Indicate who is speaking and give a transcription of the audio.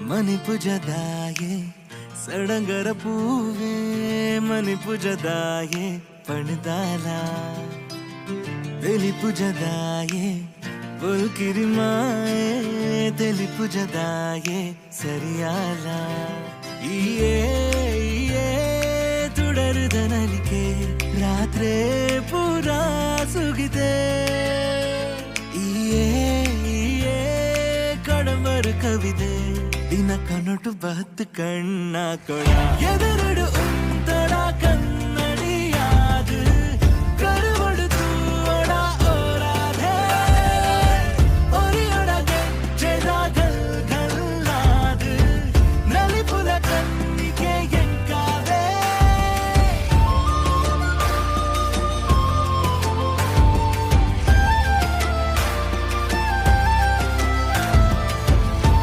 Speaker 1: ಮಣಿಪುಜದಾಯೆ ಸಡಂಗರ ಪೂವೆ ಮಣಿಪುಜದಾಯೆ ಪಣದಾಲ ತೆಲಿಪುಜದಾಯೆ ಪೊಲ್ಕಿರಿಮಾಯೆ ತೆಲಿಪುಜದಾಯೆ ಸರಿಯಾಲ ಈಯೇ ತುಡರುದ ನಲಿಕೆ ರಾತ್ರಿ ಪೂರ ಸುಗಿದೆ ಈಯೇ ಕಡಮರು ಕವಿದೆ ದಿನ ಕನೊಟು ಬಹತ್ತು ಕಣ್ಣ ಕೊಡ ಎದುರುಡು ಉಂತರ ಕಣ್ಣ